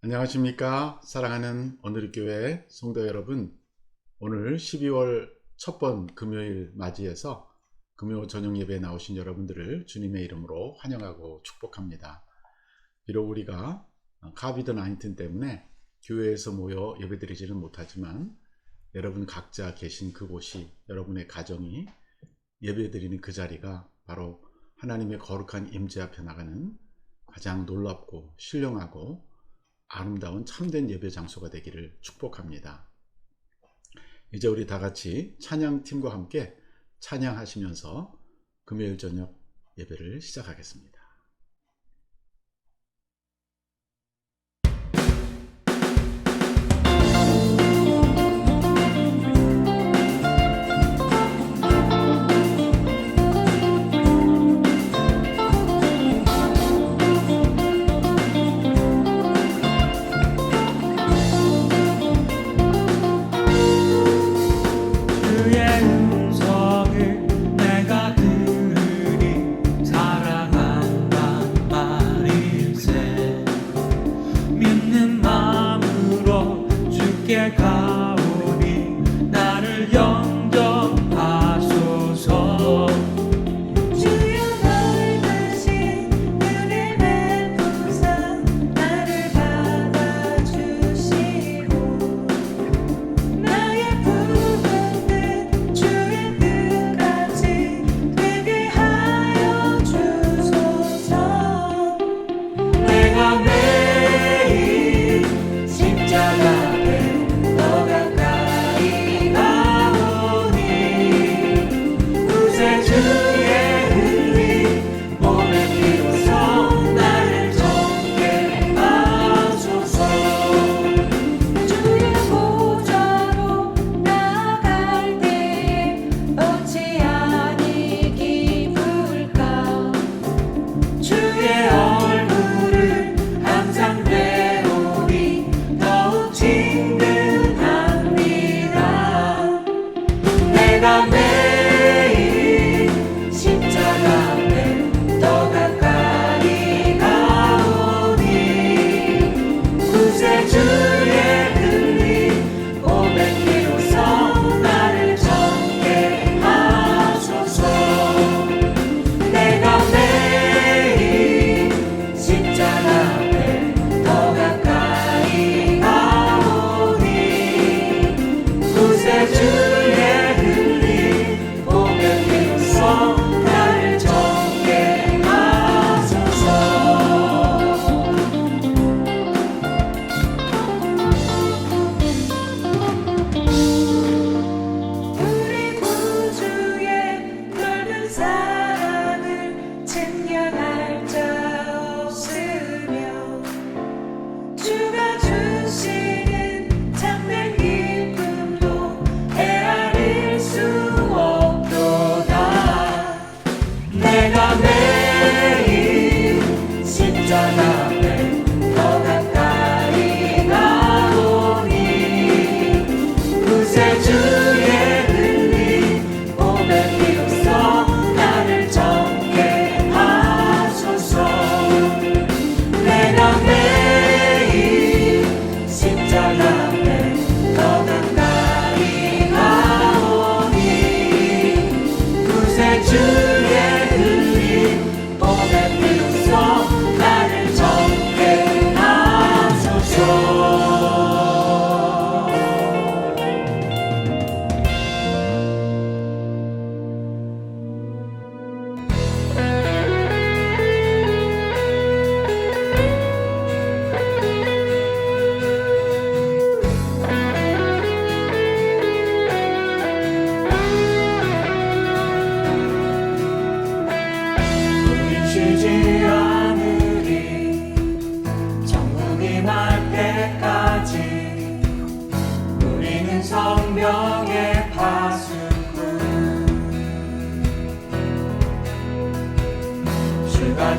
안녕하십니까. 사랑하는 오늘의 교회 성도 여러분, 오늘 12월 첫 번 금요일 맞이해서 금요 저녁 예배에 나오신 여러분들을 주님의 이름으로 환영하고 축복합니다. 비록 우리가 코비드-19 때문에 교회에서 모여 예배드리지는 못하지만 여러분 각자 계신 그곳이, 여러분의 가정이 예배드리는 그 자리가 바로 하나님의 거룩한 임재 앞에 나가는 가장 놀랍고 신령하고 아름다운 참된 예배 장소가 되기를 축복합니다. 이제 우리 다 같이 찬양팀과 함께 찬양하시면서 금요일 저녁 예배를 시작하겠습니다.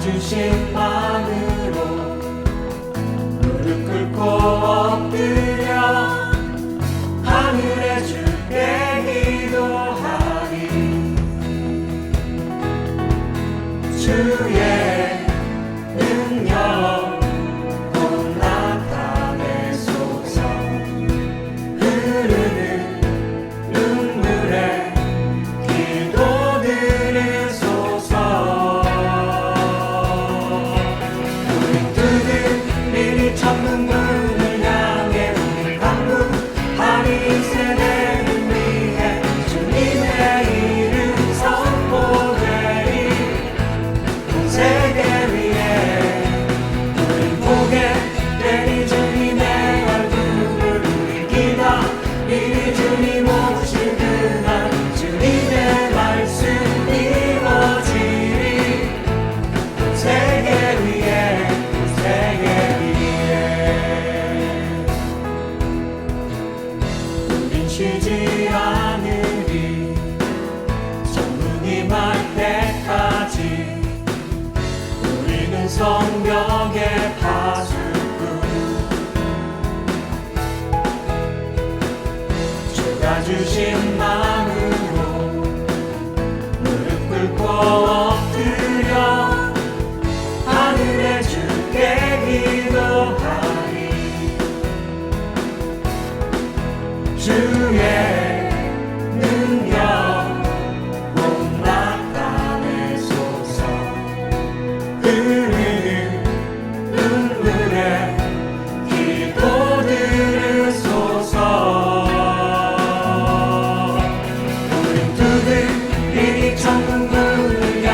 주신 마음으로 무릎 꿇고 엎드려 하늘의 주께 기도하리. 주의 능력 곧 나타나리. 주신 마음으로 무릎 꿇고 엎드려 하늘의 주께 기도하리. 주의 능력 곧 나타내소서. 흐르는 눈물에 기도 들으소서. 우린 두들이 천국을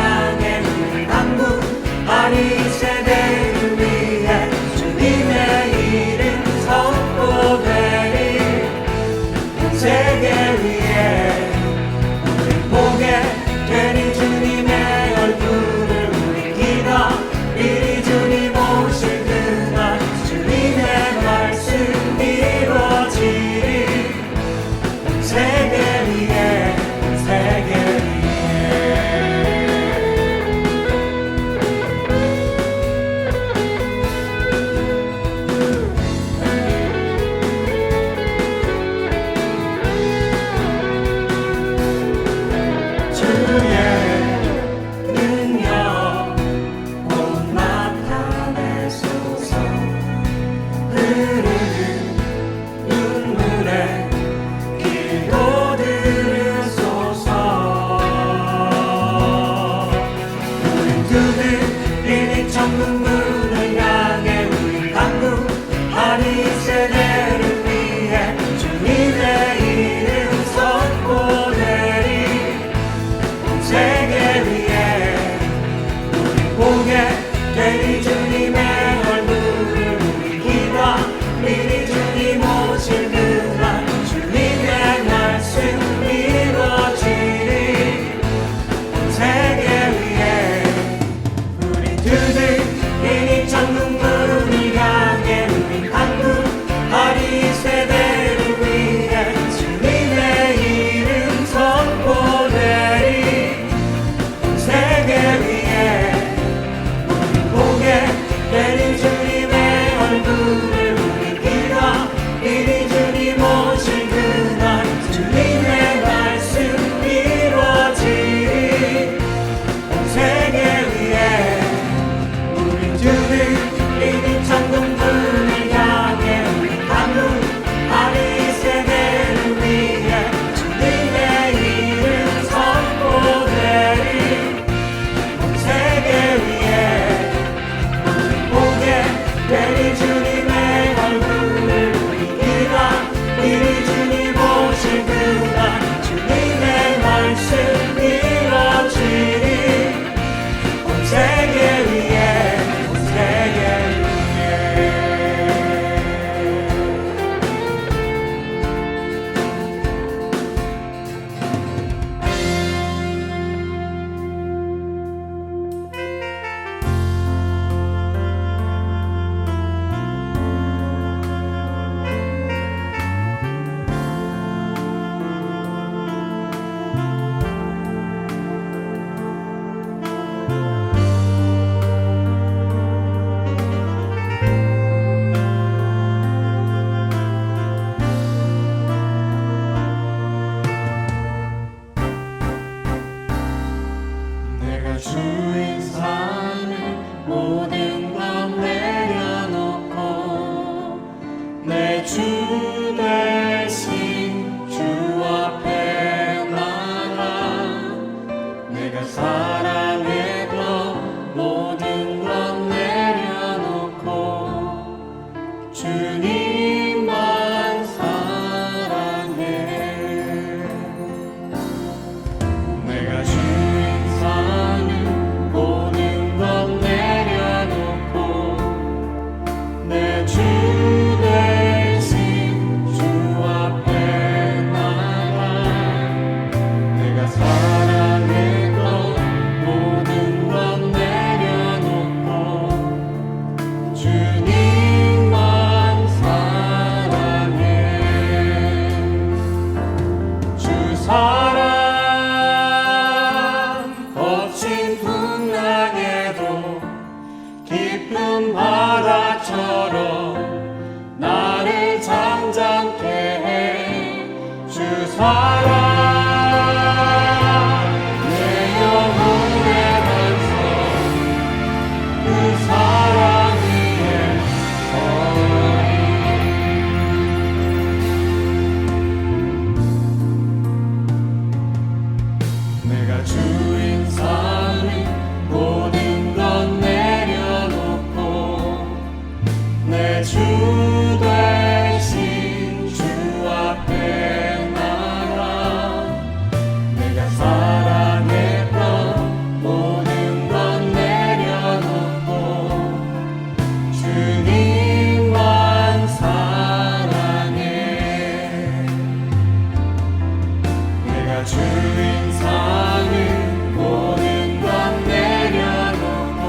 내가 주인 삼은 모든 것 내려놓고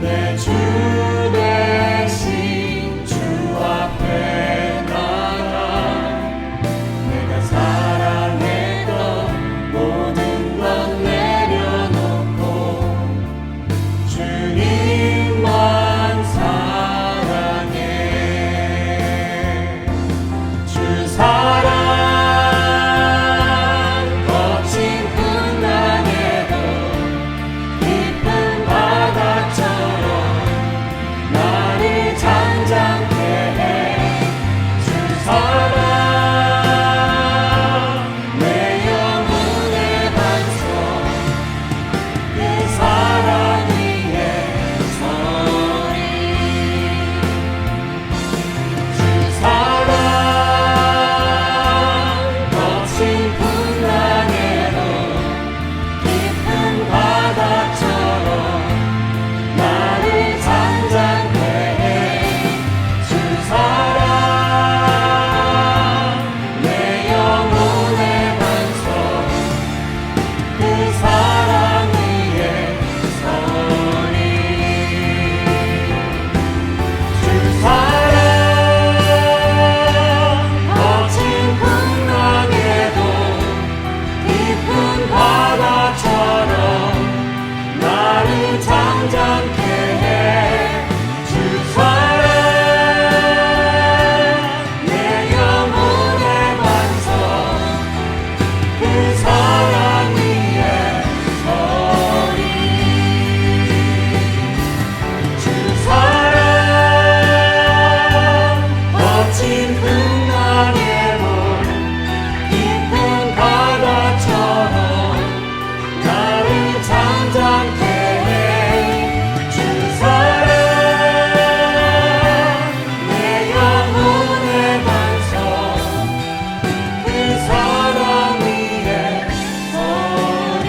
내 주 대신 주 앞에 나가 내가 사랑했던 모든 것 내려놓고 주님만 사랑해. 주 사랑 거친 풍랑에도 깊은 바다처럼 나를 잠잠케 해. 주 사랑 내 영혼의 반석 그 사랑 위에 서리. 주 사랑 거친 풍랑에도 깊은 바다처럼 나를 잠잠케 해. 주 사랑 내 영혼의 반석 그 사랑 위에 서리. 주 사랑 거친 풍랑에도 깊은 바다처럼 나를 잠잠케 해. 주 사랑 내 영혼의 반석 그 사랑 위에 서리. 주 사랑 거친 풍랑에도 깊은 바다처럼 나를 잠잠케 해. 주 사랑 내 영혼의 반석 그 사랑 위에 서리.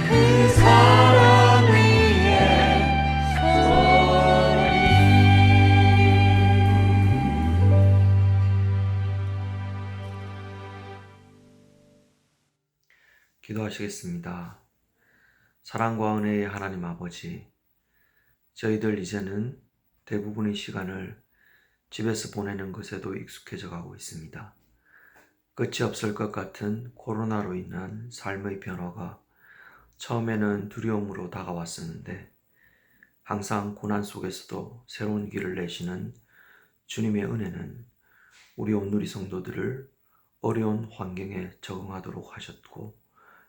그 사랑 위에 서리. 기도하시겠습니다. 사랑과 은혜의 하나님 아버지, 저희들 이제는 대부분의 시간을 집에서 보내는 것에도 익숙해져 가고 있습니다. 끝이 없을 것 같은 코로나로 인한 삶의 변화가 처음에는 두려움으로 다가왔었는데 항상 고난 속에서도 새로운 길을 내시는 주님의 은혜는 우리 온누리 성도들을 어려운 환경에 적응하도록 하셨고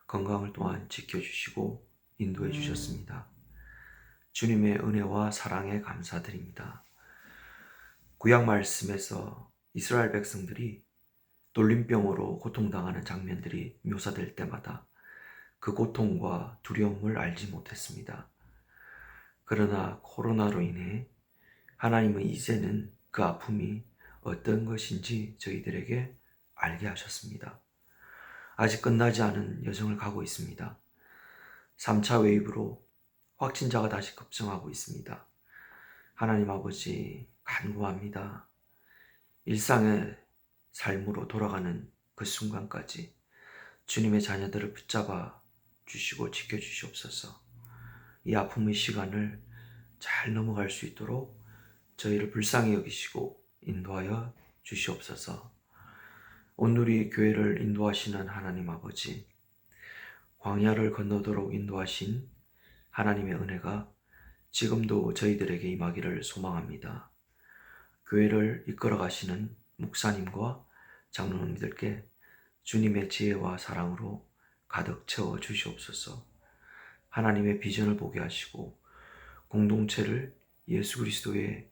건강을 또한 지켜주시고 인도해 주셨습니다. 주님의 은혜와 사랑에 감사드립니다. 구약 말씀에서 이스라엘 백성들이 돌림병으로 고통당하는 장면들이 묘사될 때마다 그 고통과 두려움을 알지 못했습니다. 그러나 코로나로 인해 하나님은 이제는 그 아픔이 어떤 것인지 저희들에게 알게 하셨습니다. 아직 끝나지 않은 여정을 가고 있습니다. 3차 웨이브로 확진자가 다시 급증하고 있습니다. 하나님 아버지 간구합니다. 일상의 삶으로 돌아가는 그 순간까지 주님의 자녀들을 붙잡아 주시고 지켜주시옵소서. 이 아픔의 시간을 잘 넘어갈 수 있도록 저희를 불쌍히 여기시고 인도하여 주시옵소서. 온누리 교회를 인도하시는 하나님 아버지, 광야를 건너도록 인도하신 하나님의 은혜가 지금도 저희들에게 임하기를 소망합니다. 교회를 이끌어 가시는 목사님과 장로님들께 주님의 지혜와 사랑으로 가득 채워 주시옵소서. 하나님의 비전을 보게 하시고 공동체를 예수 그리스도의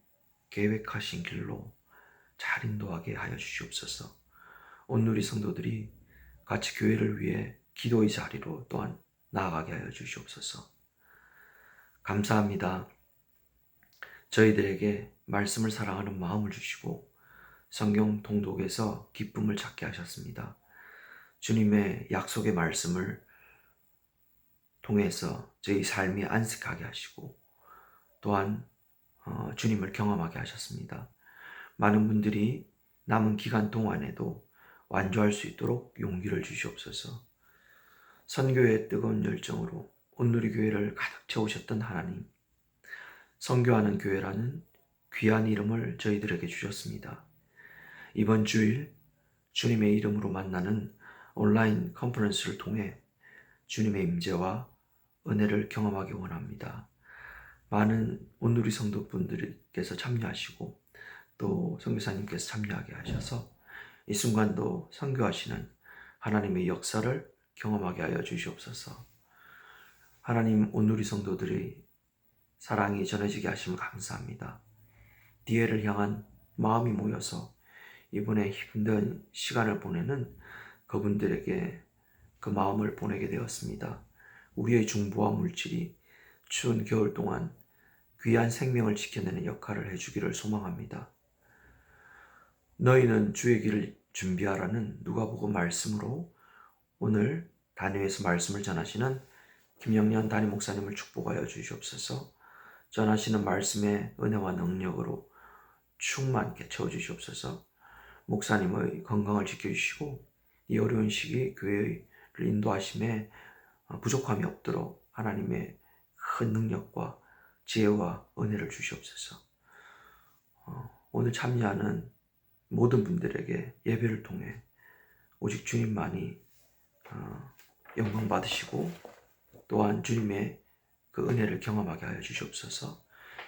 계획하신 길로 잘 인도하게 하여 주시옵소서. 온누리 성도들이 같이 교회를 위해 기도의 자리로 또한 나아가게 하여 주시옵소서. 감사합니다. 저희들에게 말씀을 사랑하는 마음을 주시고 성경 통독에서 기쁨을 찾게 하셨습니다. 주님의 약속의 말씀을 통해서 저희 삶이 안식하게 하시고 또한 주님을 경험하게 하셨습니다. 많은 분들이 남은 기간 동안에도 완주할 수 있도록 용기를 주시옵소서. 선교의 뜨거운 열정으로 온누리 교회를 가득 채우셨던 하나님, 선교하는 교회라는 귀한 이름을 저희들에게 주셨습니다. 이번 주일 주님의 이름으로 만나는 온라인 컨퍼런스를 통해 주님의 임재와 은혜를 경험하기 원합니다. 많은 온누리 성도분들께서 참여하시고 또 선교사님께서 참여하게 하셔서 이 순간도 선교하시는 하나님의 역사를 경험하게 하여 주시옵소서. 하나님, 온누리 성도들의 사랑이 전해지게 하심을 감사합니다. 뒤에를 향한 마음이 모여서 이번에 힘든 시간을 보내는 그분들에게 그 마음을 보내게 되었습니다. 우리의 중보와 물질이 추운 겨울 동안 귀한 생명을 지켜내는 역할을 해주기를 소망합니다. 너희는 주의 길을 준비하라는 누가복음 말씀으로 오늘 단위에서 말씀을 전하시는 김영년 담임 목사님을 축복하여 주시옵소서. 전하시는 말씀의 은혜와 능력으로 충만케 채워주시옵소서. 목사님의 건강을 지켜주시고 이 어려운 시기 교회를 인도하심에 부족함이 없도록 하나님의 큰 능력과 지혜와 은혜를 주시옵소서. 오늘 참여하는 모든 분들에게 예배를 통해 오직 주님만이 영광 받으시고 또한 주님의 그 은혜를 경험하게 하여 주시옵소서.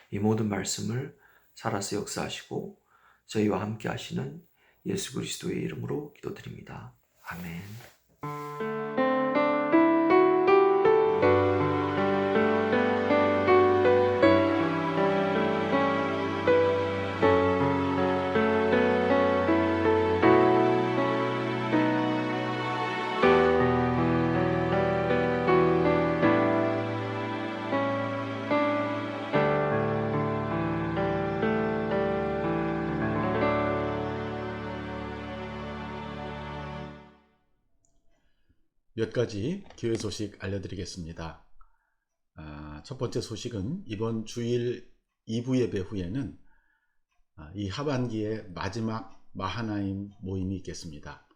이 모든 말씀을 살아서 역사하시고 저희와 함께 하시는 예수 그리스도의 이름으로 기도드립니다. 아멘. 몇 가지 교회 소식 알려드리겠습니다. 첫 번째 소식은 이번 주일 2부 예배 후에는 이 하반기의 마지막 마하나임 모임이 있겠습니다.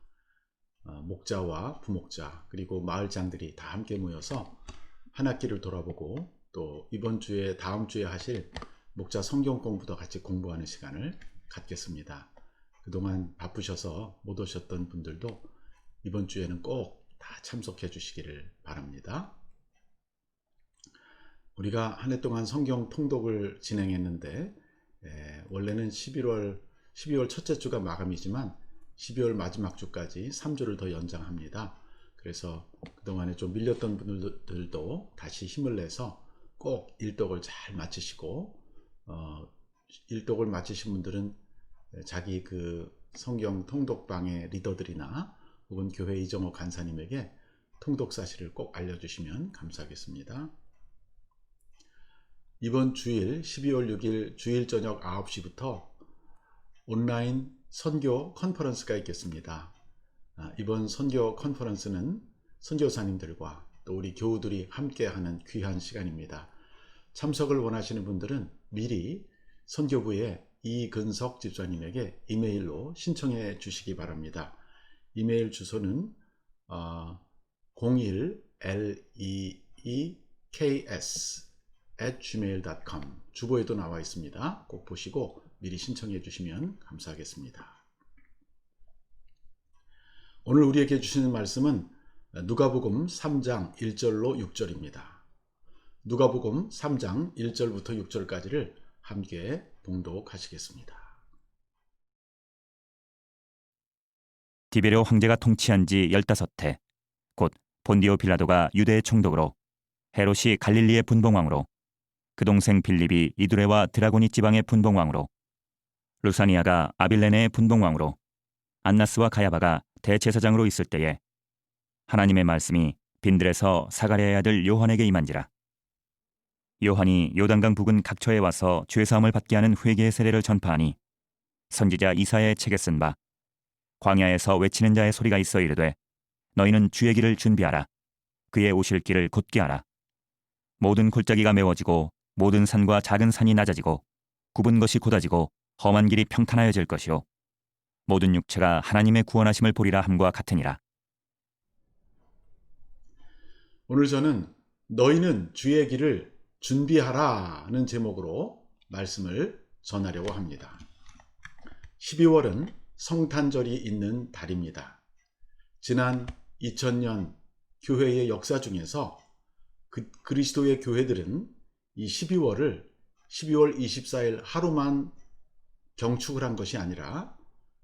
목자와 부목자 그리고 마을장들이 다 함께 모여서 한 학기를 돌아보고 또 이번 주에 다음 주에 하실 목자 성경 공부도 같이 공부하는 시간을 갖겠습니다. 그동안 바쁘셔서 못 오셨던 분들도 이번 주에는 꼭 다 참석해 주시기를 바랍니다. 우리가 한 해 동안 성경 통독을 진행했는데 원래는 12월 첫째 주가 마감이지만 12월 마지막 주까지 3주를 더 연장합니다. 그래서 그동안에 좀 밀렸던 분들도 다시 힘을 내서 꼭 일독을 잘 마치시고 일독을 마치신 분들은 자기 그 성경 통독방의 리더들이나 혹은 교회 이정호 간사님에게 통독 사실을 꼭 알려주시면 감사하겠습니다. 이번 주일 12월 6일 주일 저녁 9시부터 온라인 선교 컨퍼런스가 있겠습니다. 이번 선교 컨퍼런스는 선교사님들과 또 우리 교우들이 함께하는 귀한 시간입니다. 참석을 원하시는 분들은 미리 선교부의 이근석 집사님에게 이메일로 신청해 주시기 바랍니다. 이메일 주소는 01leeks@gmail.com 주보에도 나와 있습니다. 꼭 보시고 미리 신청해 주시면 감사하겠습니다. 오늘 우리에게 주시는 말씀은 누가복음 3장 1절로 6절입니다. 누가복음 3장 1절부터 6절까지를 함께 봉독하시겠습니다. 디베레오 황제가 통치한 지 15해 곧 본디오 빌라도가 유대의 총독으로 헤롯이 갈릴리의 분봉왕으로 그 동생 빌립이 이두레와 드라고니 지방의 분봉왕으로 루사니아가 아빌레네의 분봉왕으로 안나스와 가야바가 대제사장으로 있을 때에 하나님의 말씀이 빈들에서 사가랴의 아들 요한에게 임한지라. 요한이 요단강 부근 각처에 와서 죄사함을 받게 하는 회개의 세례를 전파하니 선지자 이사야의 책에 쓴 바 광야에서 외치는 자의 소리가 있어 이르되 너희는 주의 길을 준비하라. 그의 오실 길을 곧게 하라. 모든 골짜기가 메워지고 모든 산과 작은 산이 낮아지고 굽은 것이 곧아지고 험한 길이 평탄하여질 것이요 모든 육체가 하나님의 구원하심을 보리라 함과 같으니라. 오늘 저는 너희는 주의 길을 준비하라는 제목으로 말씀을 전하려고 합니다. 12월은 성탄절이 있는 달입니다. 지난 2000년 교회의 역사 중에서 그리스도의 교회들은 이 12월 24일 하루만 경축을 한 것이 아니라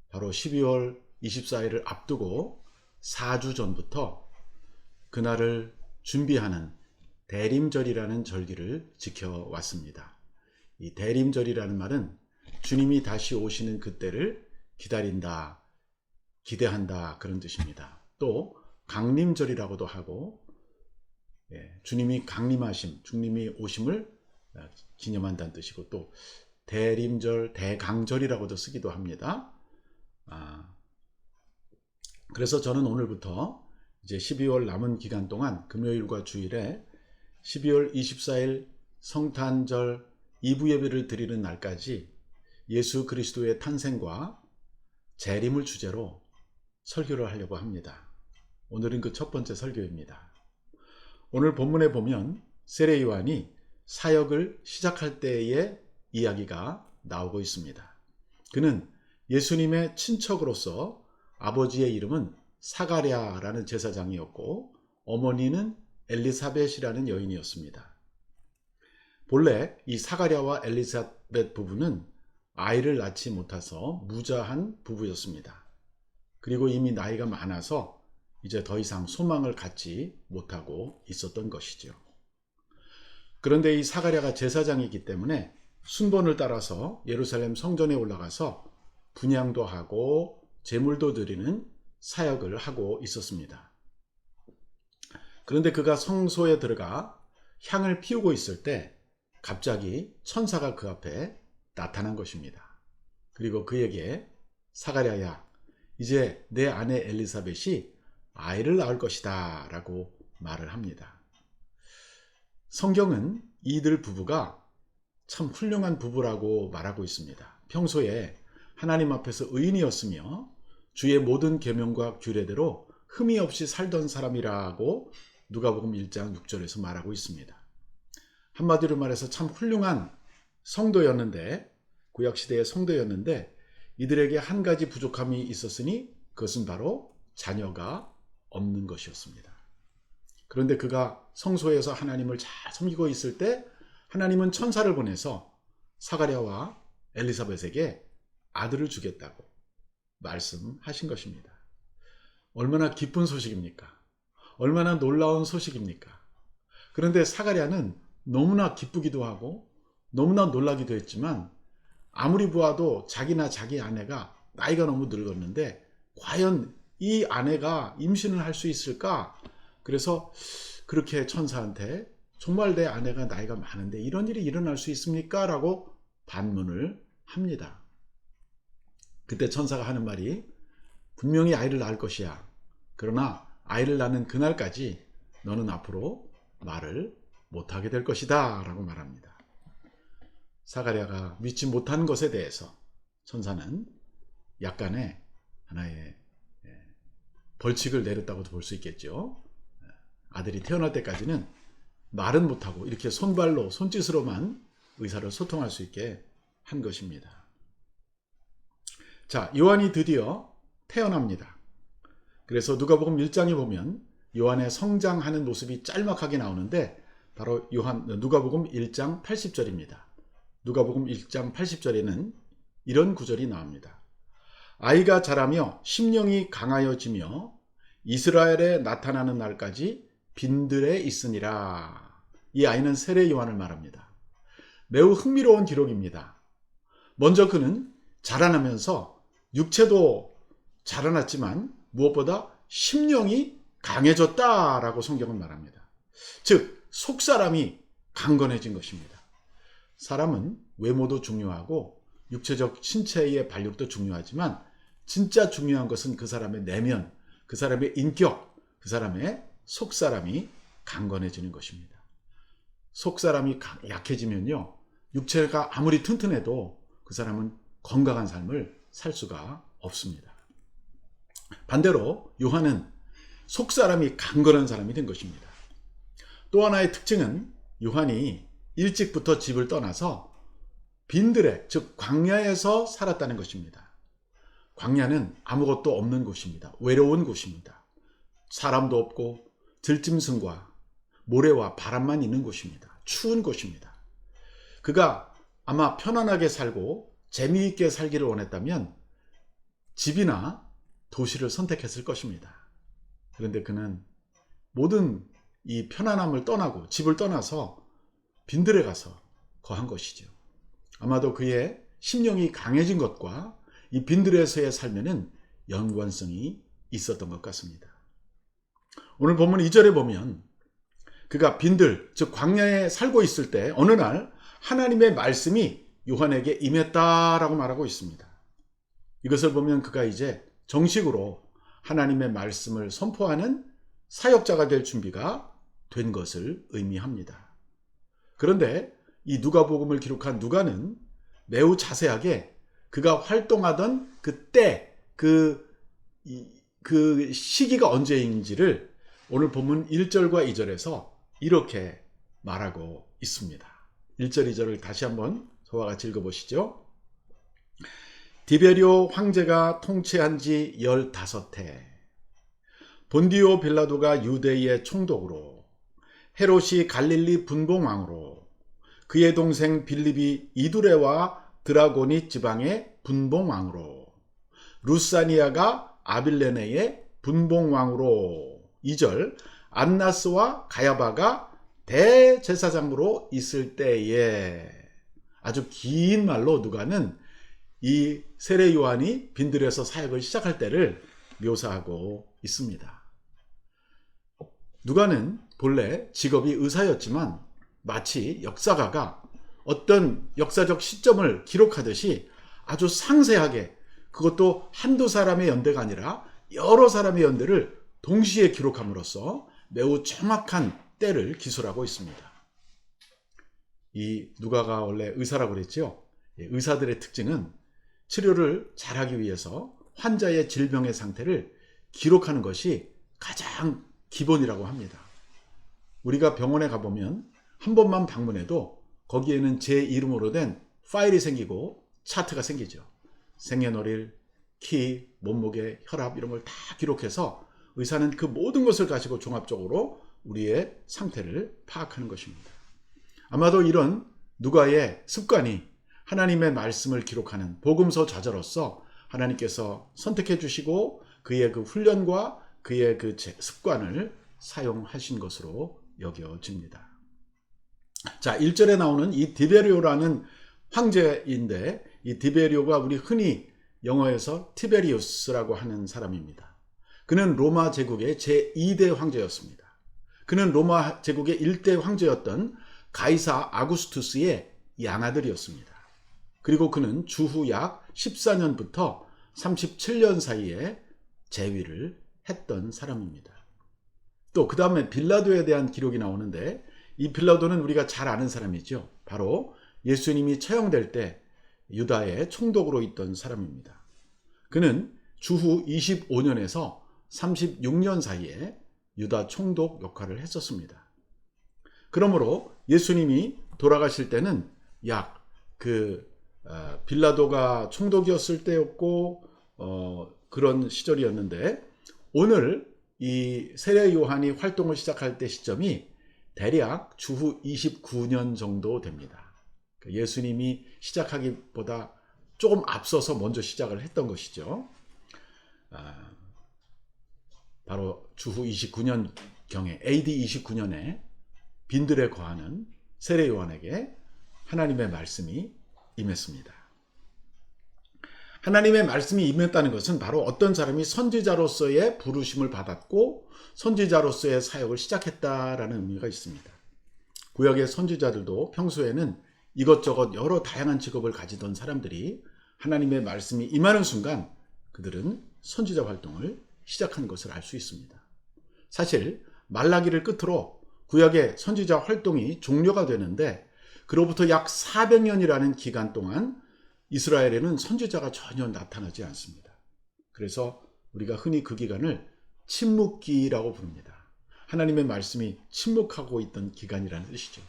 바로 12월 24일을 앞두고 4주 전부터 그날을 준비하는 대림절이라는 절기를 지켜왔습니다. 이 대림절이라는 말은 주님이 다시 오시는 그때를 기다린다, 기대한다 그런 뜻입니다. 또 강림절이라고도 하고 주님이 강림하심, 주님이 오심을 기념한다는 뜻이고 또 대림절, 대강절이라고도 쓰기도 합니다. 그래서 저는 오늘부터 이제 12월 남은 기간 동안 금요일과 주일에 12월 24일 성탄절 2부 예배를 드리는 날까지 예수 그리스도의 탄생과 재림을 주제로 설교를 하려고 합니다. 오늘은 그 첫 번째 설교입니다. 오늘 본문에 보면 세례 요한이 사역을 시작할 때의 이야기가 나오고 있습니다. 그는 예수님의 친척으로서 아버지의 이름은 사가랴라는 제사장이었고 어머니는 엘리사벳이라는 여인이었습니다. 본래 이 사가랴와 엘리사벳 부부는 아이를 낳지 못해서 무자한 부부였습니다. 그리고 이미 나이가 많아서 이제 더 이상 소망을 갖지 못하고 있었던 것이죠. 그런데 이 사가랴가 제사장이기 때문에 순번을 따라서 예루살렘 성전에 올라가서 분향도 하고 제물도 드리는 사역을 하고 있었습니다. 그런데 그가 성소에 들어가 향을 피우고 있을 때 갑자기 천사가 그 앞에 나타난 것입니다. 그리고 그에게 사가랴야, 이제 내 아내 엘리사벳이 아이를 낳을 것이다 라고 말을 합니다. 성경은 이들 부부가 참 훌륭한 부부라고 말하고 있습니다. 평소에 하나님 앞에서 의인이었으며 주의 모든 계명과 규례대로 흠이 없이 살던 사람이라고 누가복음 1장 6절에서 말하고 있습니다. 한마디로 말해서 참 훌륭한 성도였는데, 구약시대의 성도였는데 이들에게 한 가지 부족함이 있었으니 그것은 바로 자녀가 없는 것이었습니다. 그런데 그가 성소에서 하나님을 잘 섬기고 있을 때 하나님은 천사를 보내서 사가랴와 엘리사벳에게 아들을 주겠다고 말씀하신 것입니다. 얼마나 기쁜 소식입니까? 얼마나 놀라운 소식입니까? 그런데 사가랴는 너무나 기쁘기도 하고 너무나 놀라기도 했지만 아무리 보아도 자기나 자기 아내가 나이가 너무 늙었는데 과연 이 아내가 임신을 할 수 있을까? 그래서 그렇게 천사한테 정말 내 아내가 나이가 많은데 이런 일이 일어날 수 있습니까? 라고 반문을 합니다. 그때 천사가 하는 말이 분명히 아이를 낳을 것이야. 그러나 아이를 낳는 그날까지 너는 앞으로 말을 못하게 될 것이다 라고 말합니다. 사가랴가 믿지 못한 것에 대해서 천사는 약간의 하나의 벌칙을 내렸다고도 볼 수 있겠죠. 아들이 태어날 때까지는 말은 못하고 이렇게 손발로 손짓으로만 의사를 소통할 수 있게 한 것입니다. 자, 요한이 드디어 태어납니다. 그래서 누가복음 1장에 보면 요한의 성장하는 모습이 짤막하게 나오는데 바로 누가복음 1장 80절입니다. 누가복음 1장 80절에는 이런 구절이 나옵니다. 아이가 자라며 심령이 강하여지며 이스라엘에 나타나는 날까지 빈들에 있으니라. 이 아이는 세례 요한을 말합니다. 매우 흥미로운 기록입니다. 먼저 그는 자라나면서 육체도 자라났지만 무엇보다 심령이 강해졌다라고 성경은 말합니다. 즉 속사람이 강건해진 것입니다. 사람은 외모도 중요하고 육체적 신체의 발육도 중요하지만 진짜 중요한 것은 그 사람의 내면, 그 사람의 인격, 그 사람의 속사람이 강건해지는 것입니다. 속사람이 약해지면요, 육체가 아무리 튼튼해도 그 사람은 건강한 삶을 살 수가 없습니다. 반대로 요한은 속사람이 강건한 사람이 된 것입니다. 또 하나의 특징은 요한이 일찍부터 집을 떠나서 빈들에, 즉 광야에서 살았다는 것입니다. 광야는 아무것도 없는 곳입니다. 외로운 곳입니다. 사람도 없고 들짐승과 모래와 바람만 있는 곳입니다. 추운 곳입니다. 그가 아마 편안하게 살고 재미있게 살기를 원했다면 집이나 도시를 선택했을 것입니다. 그런데 그는 모든 이 편안함을 떠나고 집을 떠나서 빈들에 가서 거한 것이죠. 아마도 그의 심령이 강해진 것과 이 빈들에서의 삶에는 연관성이 있었던 것 같습니다. 오늘 본문 2절에 보면 그가 빈들, 즉 광야에 살고 있을 때 어느 날 하나님의 말씀이 요한에게 임했다라고 말하고 있습니다. 이것을 보면 그가 이제 정식으로 하나님의 말씀을 선포하는 사역자가 될 준비가 된 것을 의미합니다. 그런데 이 누가복음을 기록한 누가는 매우 자세하게 그가 활동하던 그때 그 시기가 언제인지를 오늘 본문 1절과 2절에서 이렇게 말하고 있습니다. 1절, 2절을 다시 한번 저와 같이 읽어보시죠. 디베리오 황제가 통치한 지 15해 본디오 빌라도가 유대의 총독으로 헤롯이 갈릴리 분봉왕으로 그의 동생 빌립이 이두레와 드라고니 지방의 분봉왕으로 루사니아가 아빌레네의 분봉왕으로 2절 안나스와 가야바가 대제사장으로 있을 때에 아주 긴 말로 누가는 이 세례 요한이 빈들에서 사역을 시작할 때를 묘사하고 있습니다. 누가는 본래 직업이 의사였지만 마치 역사가가 어떤 역사적 시점을 기록하듯이 아주 상세하게, 그것도 한두 사람의 연대가 아니라 여러 사람의 연대를 동시에 기록함으로써 매우 정확한 때를 기술하고 있습니다. 이 누가가 원래 의사라고 그랬죠. 의사들의 특징은 치료를 잘하기 위해서 환자의 질병의 상태를 기록하는 것이 가장 기본이라고 합니다. 우리가 병원에 가보면 한 번만 방문해도 거기에는 제 이름으로 된 파일이 생기고 차트가 생기죠. 생년월일, 키, 몸무게, 혈압 이런 걸 다 기록해서 의사는 그 모든 것을 가지고 종합적으로 우리의 상태를 파악하는 것입니다. 아마도 이런 누가의 습관이 하나님의 말씀을 기록하는 복음서 저자로서 하나님께서 선택해 주시고 그의 그 훈련과 그의 그 습관을 사용하신 것으로 여겨집니다. 자, 1절에 나오는 이 디베리오라는 황제인데 이 디베리오가 우리 흔히 영어에서 티베리우스라고 하는 사람입니다. 그는 로마 제국의 제2대 황제였습니다. 그는 로마 제국의 1대 황제였던 가이사 아구스투스의 양아들이었습니다. 그리고 그는 주후 약 14년부터 37년 사이에 재위를 했던 사람입니다. 또 그 다음에 빌라도에 대한 기록이 나오는데 이 빌라도는 우리가 잘 아는 사람이죠. 바로 예수님이 처형될 때 유다의 총독으로 있던 사람입니다. 그는 주후 25년에서 36년 사이에 유다 총독 역할을 했었습니다. 그러므로 예수님이 돌아가실 때는 약 빌라도가 총독이었을 때였고 그런 시절이었는데 오늘 이 세례 요한이 활동을 시작할 때 시점이 대략 주후 29년 정도 됩니다. 예수님이 시작하기보다 조금 앞서서 먼저 시작을 했던 것이죠. 바로 주후 29년경에 AD 29년에 빈들에 거하는 세례 요한에게 하나님의 말씀이 임했습니다. 하나님의 말씀이 임했다는 것은 바로 어떤 사람이 선지자로서의 부르심을 받았고 선지자로서의 사역을 시작했다라는 의미가 있습니다. 구약의 선지자들도 평소에는 이것저것 여러 다양한 직업을 가지던 사람들이 하나님의 말씀이 임하는 순간 그들은 선지자 활동을 시작한 것을 알 수 있습니다. 사실 말라기를 끝으로 구약의 선지자 활동이 종료가 되는데 그로부터 약 400년이라는 기간 동안 이스라엘에는 선지자가 전혀 나타나지 않습니다. 그래서 우리가 흔히 그 기간을 침묵기라고 부릅니다. 하나님의 말씀이 침묵하고 있던 기간이라는 뜻이죠.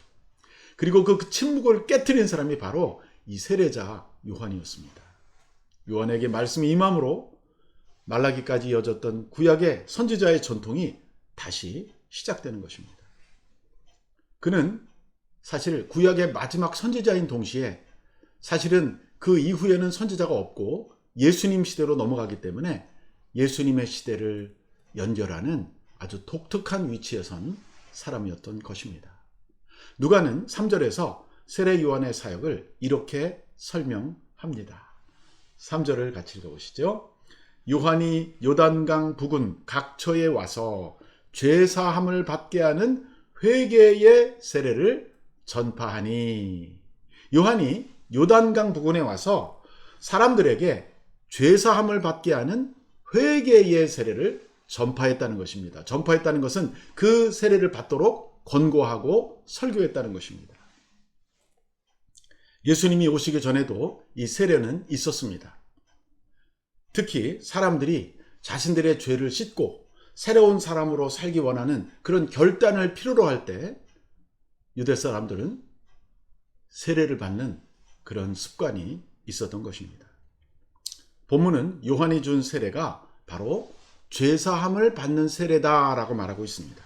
그리고 그 침묵을 깨트린 사람이 바로 이 세례자 요한이었습니다. 요한에게 말씀이 임함으로 말라기까지 이어졌던 구약의 선지자의 전통이 다시 시작되는 것입니다. 그는 사실 구약의 마지막 선지자인 동시에 사실은 그 이후에는 선지자가 없고 예수님 시대로 넘어가기 때문에 예수님의 시대를 연결하는 아주 독특한 위치에 선 사람이었던 것입니다. 누가는 3절에서 세례 요한의 사역을 이렇게 설명합니다. 3절을 같이 읽어보시죠. 요한이 요단강 부근 각처에 와서 죄사함을 받게 하는 회개의 세례를 전파하니, 요한이 요단강 부근에 와서 사람들에게 죄사함을 받게 하는 회개의 세례를 전파했다는 것입니다. 전파했다는 것은 그 세례를 받도록 권고하고 설교했다는 것입니다. 예수님이 오시기 전에도 이 세례는 있었습니다. 특히 사람들이 자신들의 죄를 씻고 새로운 사람으로 살기 원하는 그런 결단을 필요로 할 때 유대 사람들은 세례를 받는 그런 습관이 있었던 것입니다. 본문은 요한이 준 세례가 바로 죄사함을 받는 세례다라고 말하고 있습니다.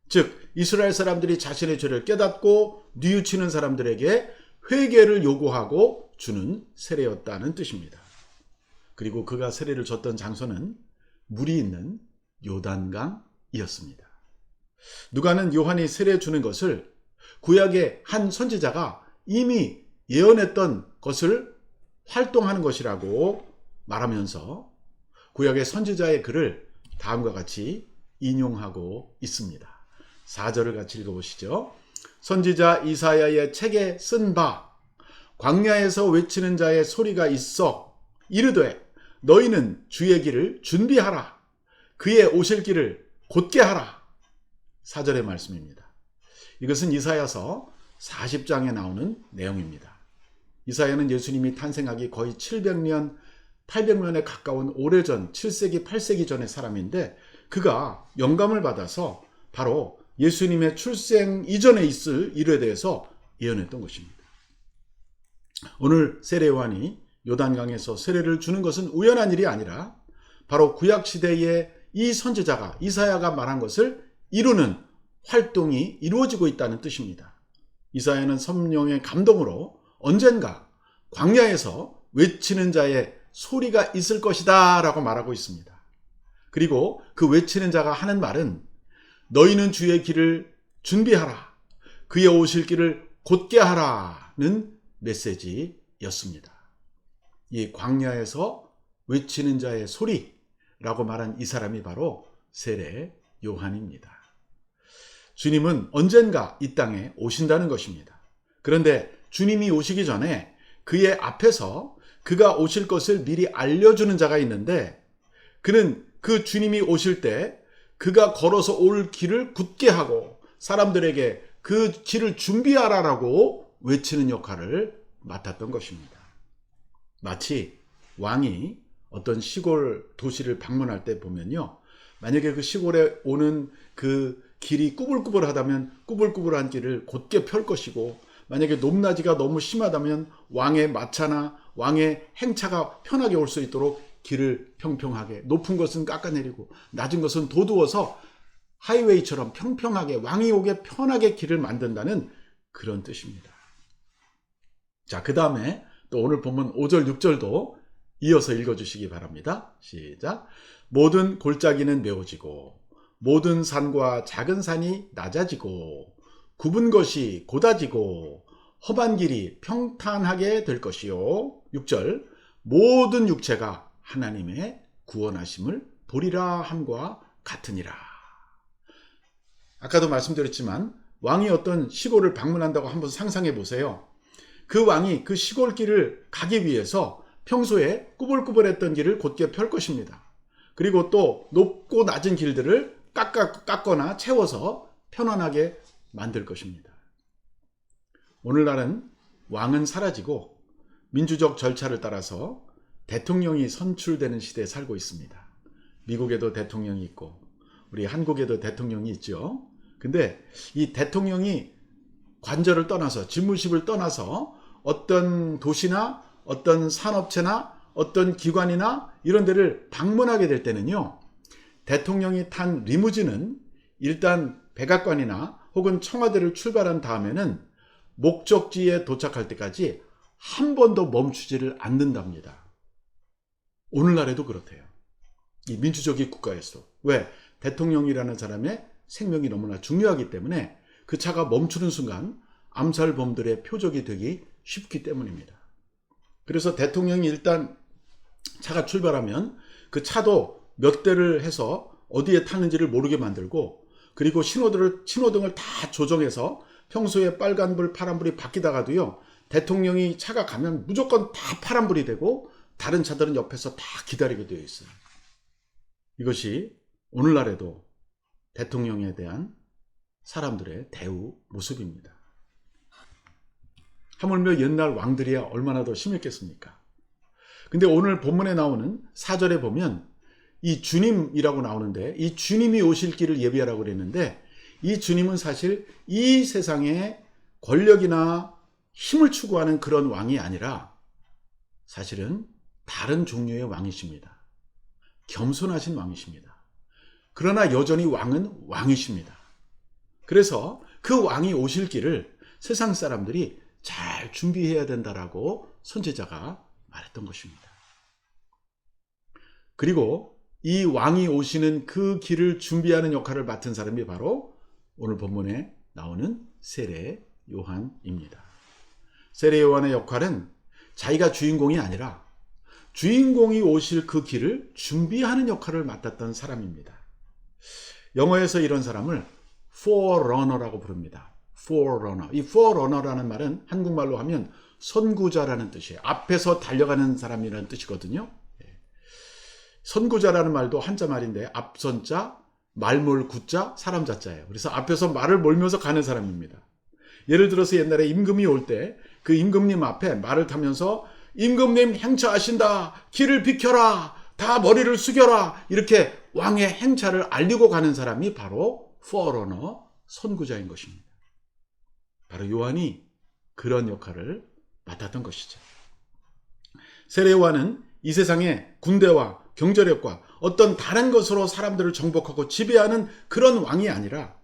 즉 이스라엘 사람들이 자신의 죄를 깨닫고 뉘우치는 사람들에게 회개를 요구하고 주는 세례였다는 뜻입니다. 그리고 그가 세례를 줬던 장소는 물이 있는 요단강이었습니다. 누가는 요한이 세례 주는 것을 구약의 한 선지자가 이미 예언했던 것을 활동하는 것이라고 말하면서 구약의 선지자의 글을 다음과 같이 인용하고 있습니다. 4절을 같이 읽어보시죠. 선지자 이사야의 책에 쓴 바 광야에서 외치는 자의 소리가 있어 이르되 너희는 주의 길을 준비하라. 그의 오실 길을 곧게 하라. 4절의 말씀입니다. 이것은 이사야서 40장에 나오는 내용입니다. 이사야는 예수님이 탄생하기 거의 700년, 800년에 가까운 오래전 7세기, 8세기 전의 사람인데 그가 영감을 받아서 바로 예수님의 출생 이전에 있을 일에 대해서 예언했던 것입니다. 오늘 세례 요한이 요단강에서 세례를 주는 것은 우연한 일이 아니라 바로 구약시대의 이 선지자가 이사야가 말한 것을 이루는 활동이 이루어지고 있다는 뜻입니다. 이사야는 성령의 감동으로 언젠가 광야에서 외치는 자의 소리가 있을 것이다 라고 말하고 있습니다. 그리고 그 외치는 자가 하는 말은 너희는 주의 길을 준비하라. 그의 오실 길을 곧게 하라는 메시지였습니다. 이 광야에서 외치는 자의 소리라고 말한 이 사람이 바로 세례 요한입니다. 주님은 언젠가 이 땅에 오신다는 것입니다. 그런데 주님이 오시기 전에 그의 앞에서 그가 오실 것을 미리 알려주는 자가 있는데 그는 그 주님이 오실 때 그가 걸어서 올 길을 굳게 하고 사람들에게 그 길을 준비하라라고 외치는 역할을 맡았던 것입니다. 마치 왕이 어떤 시골 도시를 방문할 때 보면요. 만약에 그 시골에 오는 그 길이 꾸불꾸불하다면 꾸불꾸불한 길을 곧게 펼 것이고 만약에 높낮이가 너무 심하다면 왕의 마차나 왕의 행차가 편하게 올 수 있도록 길을 평평하게 높은 것은 깎아내리고 낮은 것은 도두어서 하이웨이처럼 평평하게 왕이 오게 편하게 길을 만든다는 그런 뜻입니다. 자, 그 다음에 또 오늘 본문 5절 6절도 이어서 읽어주시기 바랍니다. 시작. 모든 골짜기는 메워지고 모든 산과 작은 산이 낮아지고 굽은 것이 곧아지고 험한 길이 평탄하게 될 것이요. 6절 모든 육체가 하나님의 구원하심을 보리라 함과 같으니라. 아까도 말씀드렸지만 왕이 어떤 시골을 방문한다고 한번 상상해 보세요. 그 왕이 그 시골길을 가기 위해서 평소에 꾸불꾸불했던 길을 곧게 펼 것입니다. 그리고 또 높고 낮은 길들을 깎거나 채워서 편안하게 만들 것입니다. 오늘날은 왕은 사라지고 민주적 절차를 따라서 대통령이 선출되는 시대에 살고 있습니다. 미국에도 대통령이 있고 우리 한국에도 대통령이 있죠. 근데 이 대통령이 관저를 떠나서 집무실을 떠나서 어떤 도시나 어떤 산업체나 어떤 기관이나 이런 데를 방문하게 될 때는요, 대통령이 탄 리무진은 일단 백악관이나 혹은 청와대를 출발한 다음에는 목적지에 도착할 때까지 한 번도 멈추지를 않는답니다. 오늘날에도 그렇대요. 이 민주주의 국가에서도. 왜? 대통령이라는 사람의 생명이 너무나 중요하기 때문에 그 차가 멈추는 순간 암살범들의 표적이 되기 쉽기 때문입니다. 그래서 대통령이 일단 차가 출발하면 그 차도 몇 대를 해서 어디에 타는지를 모르게 만들고, 그리고 신호등을 다 조정해서 평소에 빨간불, 파란불이 바뀌다가도요, 대통령이 차가 가면 무조건 다 파란불이 되고 다른 차들은 옆에서 다 기다리게 되어 있어요. 이것이 오늘날에도 대통령에 대한 사람들의 대우 모습입니다. 하물며 옛날 왕들이야 얼마나 더 심했겠습니까? 근데 오늘 본문에 나오는 4절에 보면 이 주님이라고 나오는데, 이 주님이 오실 길을 예비하라고 그랬는데, 이 주님은 사실 이 세상에 권력이나 힘을 추구하는 그런 왕이 아니라 사실은 다른 종류의 왕이십니다. 겸손하신 왕이십니다. 그러나 여전히 왕은 왕이십니다. 그래서 그 왕이 오실 길을 세상 사람들이 잘 준비해야 된다라고 선지자가 말했던 것입니다. 그리고 이 왕이 오시는 그 길을 준비하는 역할을 맡은 사람이 바로 오늘 본문에 나오는 세례 요한입니다. 세례 요한의 역할은 자기가 주인공이 아니라 주인공이 오실 그 길을 준비하는 역할을 맡았던 사람입니다. 영어에서 이런 사람을 forerunner라고 부릅니다. forerunner. 이 forerunner라는 말은 한국말로 하면 선구자라는 뜻이에요. 앞에서 달려가는 사람이라는 뜻이거든요. 선구자라는 말도 한자 말인데 앞선자, 말몰 구자, 사람 자자예요. 그래서 앞에서 말을 몰면서 가는 사람입니다. 예를 들어서 옛날에 임금이 올 때 그 임금님 앞에 말을 타면서 임금님 행차하신다, 길을 비켜라, 다 머리를 숙여라, 이렇게 왕의 행차를 알리고 가는 사람이 바로 forerunner, 선구자인 것입니다. 바로 요한이 그런 역할을 맡았던 것이죠. 세례 요한은 이 세상의 군대와 경제력과 어떤 다른 것으로 사람들을 정복하고 지배하는 그런 왕이 아니라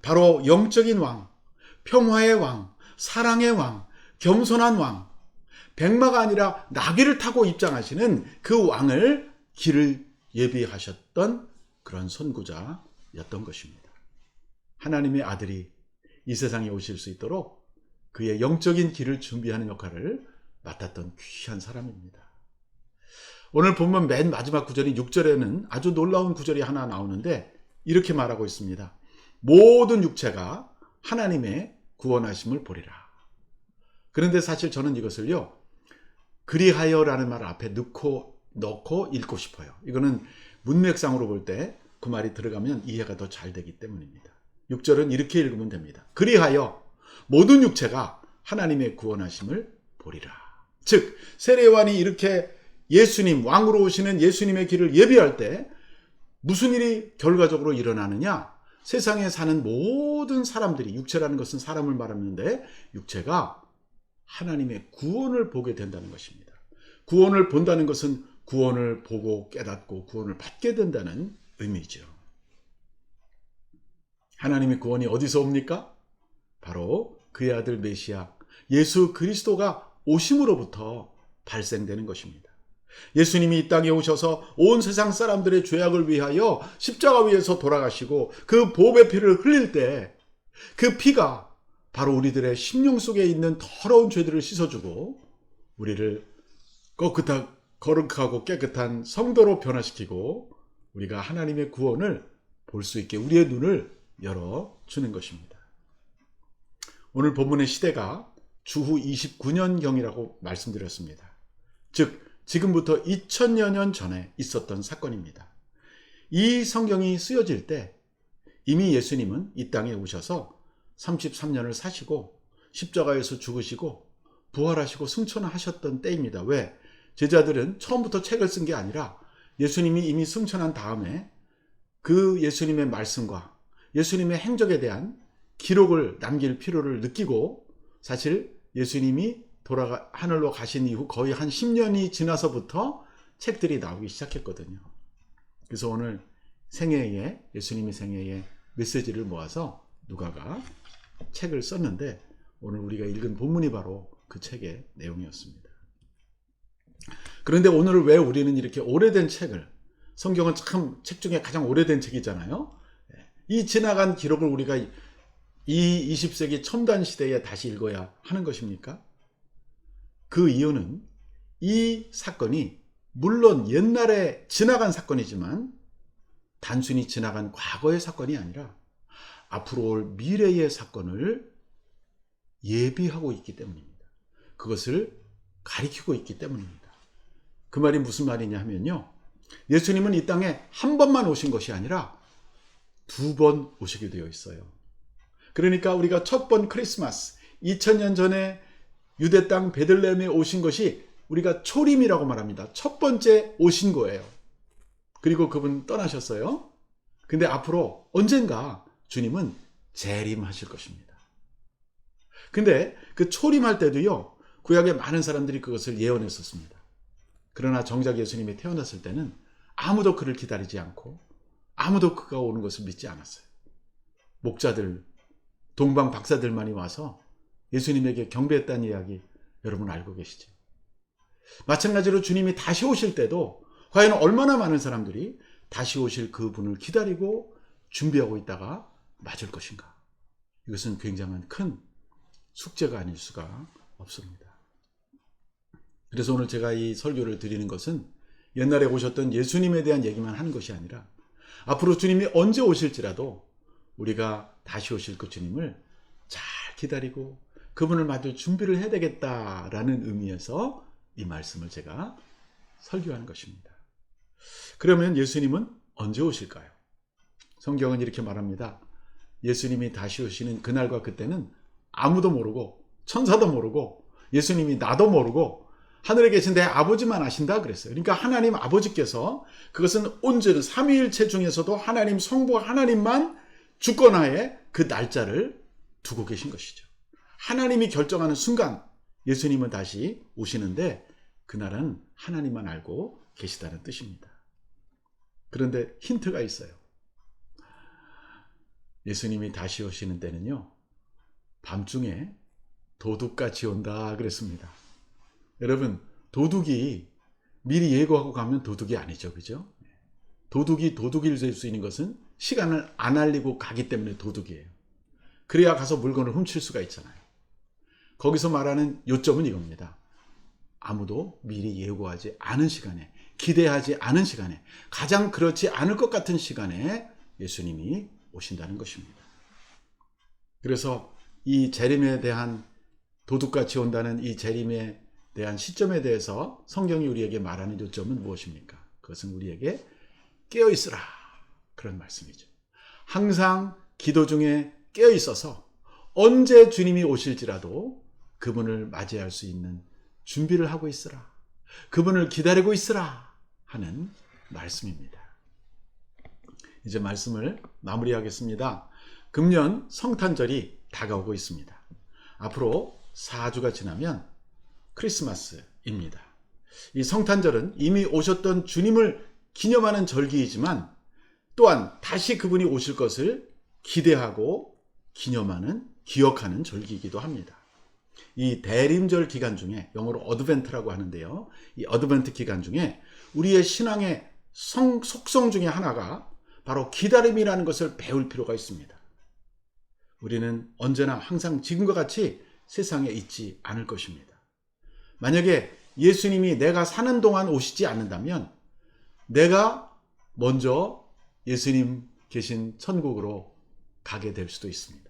바로 영적인 왕, 평화의 왕, 사랑의 왕, 겸손한 왕, 백마가 아니라 나귀를 타고 입장하시는 그 왕을 길을 예비하셨던 그런 선구자였던 것입니다. 하나님의 아들이 이 세상에 오실 수 있도록 그의 영적인 길을 준비하는 역할을 맡았던 귀한 사람입니다. 오늘 본문 맨 마지막 구절인 6절에는 아주 놀라운 구절이 하나 나오는데 이렇게 말하고 있습니다. 모든 육체가 하나님의 구원하심을 보리라. 그런데 사실 저는 이것을요, 그리하여라는 말을 앞에 넣고 읽고 싶어요. 이거는 문맥상으로 볼 때 그 말이 들어가면 이해가 더 잘 되기 때문입니다. 6절은 이렇게 읽으면 됩니다. 그리하여 모든 육체가 하나님의 구원하심을 보리라. 즉 세례 요한이 이렇게 예수님, 왕으로 오시는 예수님의 길을 예비할 때 무슨 일이 결과적으로 일어나느냐? 세상에 사는 모든 사람들이, 육체라는 것은 사람을 말하는데 육체가 하나님의 구원을 보게 된다는 것입니다. 구원을 본다는 것은 구원을 보고 깨닫고 구원을 받게 된다는 의미죠. 하나님의 구원이 어디서 옵니까? 바로 그의 아들 메시아 예수 그리스도가 오심으로부터 발생되는 것입니다. 예수님이 이 땅에 오셔서 온 세상 사람들의 죄악을 위하여 십자가 위에서 돌아가시고 그 보배 피를 흘릴 때 그 피가 바로 우리들의 심령 속에 있는 더러운 죄들을 씻어주고 우리를 거룩하고 깨끗한 성도로 변화시키고 우리가 하나님의 구원을 볼 수 있게 우리의 눈을 열어주는 것입니다. 오늘 본문의 시대가 주후 29년경이라고 말씀드렸습니다. 즉 지금부터 2000여 년 전에 있었던 사건입니다. 이 성경이 쓰여질 때 이미 예수님은 이 땅에 오셔서 33년을 사시고 십자가에서 죽으시고 부활하시고 승천하셨던 때입니다. 왜? 제자들은 처음부터 책을 쓴 게 아니라 예수님이 이미 승천한 다음에 그 예수님의 말씀과 예수님의 행적에 대한 기록을 남길 필요를 느끼고, 사실 예수님이 하늘로 가신 이후 거의 한 10년이 지나서부터 책들이 나오기 시작했거든요. 그래서 오늘 생애에, 예수님의 생애에 메시지를 모아서 누가가 책을 썼는데, 오늘 우리가 읽은 본문이 바로 그 책의 내용이었습니다. 그런데 오늘 왜 우리는 이렇게 오래된 책을, 성경은 참 책 중에 가장 오래된 책이잖아요. 이 지나간 기록을 우리가 이 20세기 첨단 시대에 다시 읽어야 하는 것입니까? 그 이유는 이 사건이 물론 옛날에 지나간 사건이지만 단순히 지나간 과거의 사건이 아니라 앞으로 올 미래의 사건을 예비하고 있기 때문입니다. 그것을 가리키고 있기 때문입니다. 그 말이 무슨 말이냐 하면요, 예수님은 이 땅에 한 번만 오신 것이 아니라 2번 오시게 되어 있어요. 그러니까 우리가 첫 번 크리스마스, 2000년 전에 유대 땅 베들레헴에 오신 것이 우리가 초림이라고 말합니다. 첫 번째 오신 거예요. 그리고 그분 떠나셨어요. 근데 앞으로 언젠가 주님은 재림하실 것입니다. 근데 그 초림할 때도요, 구약의 많은 사람들이 그것을 예언했었습니다. 그러나 정작 예수님이 태어났을 때는 아무도 그를 기다리지 않고 아무도 그가 오는 것을 믿지 않았어요. 목자들, 동방 박사들만이 와서 예수님에게 경배했다는 이야기 여러분 알고 계시죠? 마찬가지로 주님이 다시 오실 때도 과연 얼마나 많은 사람들이 다시 오실 그분을 기다리고 준비하고 있다가 맞을 것인가? 이것은 굉장한 큰 숙제가 아닐 수가 없습니다. 그래서 오늘 제가 이 설교를 드리는 것은 옛날에 오셨던 예수님에 대한 얘기만 하는 것이 아니라 앞으로 주님이 언제 오실지라도 우리가 다시 오실 그 주님을 잘 기다리고 그분을 맞을 준비를 해야 되겠다라는 의미에서 이 말씀을 제가 설교하는 것입니다. 그러면 예수님은 언제 오실까요? 성경은 이렇게 말합니다. 예수님이 다시 오시는 그날과 그때는 아무도 모르고 천사도 모르고 예수님이 나도 모르고 하늘에 계신 내 아버지만 아신다 그랬어요. 그러니까 하나님 아버지께서, 그것은 온전 삼위일체 중에서도 하나님 성부 하나님만 주권하에 그 날짜를 두고 계신 것이죠. 하나님이 결정하는 순간 예수님은 다시 오시는데 그날은 하나님만 알고 계시다는 뜻입니다. 그런데 힌트가 있어요. 예수님이 다시 오시는 때는요, 밤중에 도둑같이 온다 그랬습니다. 여러분, 도둑이 미리 예고하고 가면 도둑이 아니죠, 그죠? 도둑이 도둑일 수 있는 것은 시간을 안 알리고 가기 때문에 도둑이에요. 그래야 가서 물건을 훔칠 수가 있잖아요. 거기서 말하는 요점은 이겁니다. 아무도 미리 예고하지 않은 시간에, 기대하지 않은 시간에, 가장 그렇지 않을 것 같은 시간에 예수님이 오신다는 것입니다. 그래서 이 재림에 대한, 도둑같이 온다는 이 재림에 대한 시점에 대해서 성경이 우리에게 말하는 요점은 무엇입니까? 그것은 우리에게 깨어있으라, 그런 말씀이죠. 항상 기도 중에 깨어있어서 언제 주님이 오실지라도 그분을 맞이할 수 있는 준비를 하고 있으라, 그분을 기다리고 있으라 하는 말씀입니다. 이제 말씀을 마무리하겠습니다. 금년 성탄절이 다가오고 있습니다. 앞으로 4주가 지나면 크리스마스입니다. 이 성탄절은 이미 오셨던 주님을 기념하는 절기이지만 또한 다시 그분이 오실 것을 기대하고 기억하는 절기이기도 합니다. 이 대림절 기간 중에, 영어로 어드벤트라고 하는데요, 이 어드벤트 기간 중에 우리의 신앙의 속성 중에 하나가 바로 기다림이라는 것을 배울 필요가 있습니다. 우리는 언제나 항상 지금과 같이 세상에 있지 않을 것입니다. 만약에 예수님이 내가 사는 동안 오시지 않는다면 내가 먼저 예수님 계신 천국으로 가게 될 수도 있습니다.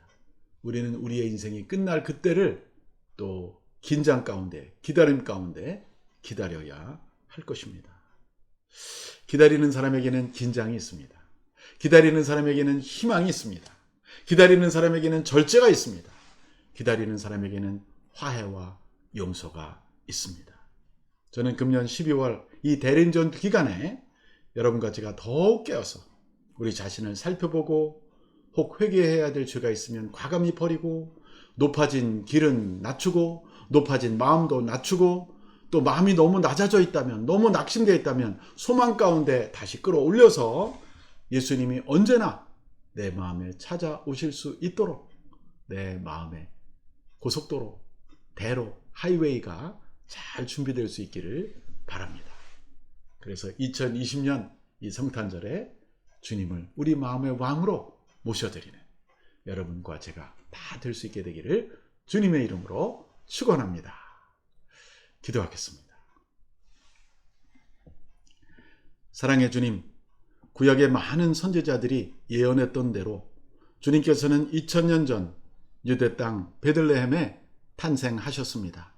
우리는 우리의 인생이 끝날 그때를 또 긴장 가운데, 기다림 가운데 기다려야 할 것입니다. 기다리는 사람에게는 긴장이 있습니다. 기다리는 사람에게는 희망이 있습니다. 기다리는 사람에게는 절제가 있습니다. 기다리는 사람에게는 화해와 용서가 있습니다. 저는 금년 12월 이 대림전 기간에 여러분과 제가 더욱 깨어서 우리 자신을 살펴보고 혹 회개해야 될 죄가 있으면 과감히 버리고 높아진 길은 낮추고 높아진 마음도 낮추고 또 마음이 너무 낮아져 있다면 너무 낙심되어 있다면 소망 가운데 다시 끌어올려서 예수님이 언제나 내 마음에 찾아오실 수 있도록 내 마음에 고속도로, 대로, 하이웨이가 잘 준비될 수 있기를 바랍니다. 그래서 2020년 이 성탄절에 주님을 우리 마음의 왕으로 모셔드리는 여러분과 제가 다 될 수 있게 되기를 주님의 이름으로 축원합니다. 기도하겠습니다. 사랑의 주님, 구약의 많은 선지자들이 예언했던 대로 주님께서는 2000년 전 유대 땅 베들레헴에 탄생하셨습니다.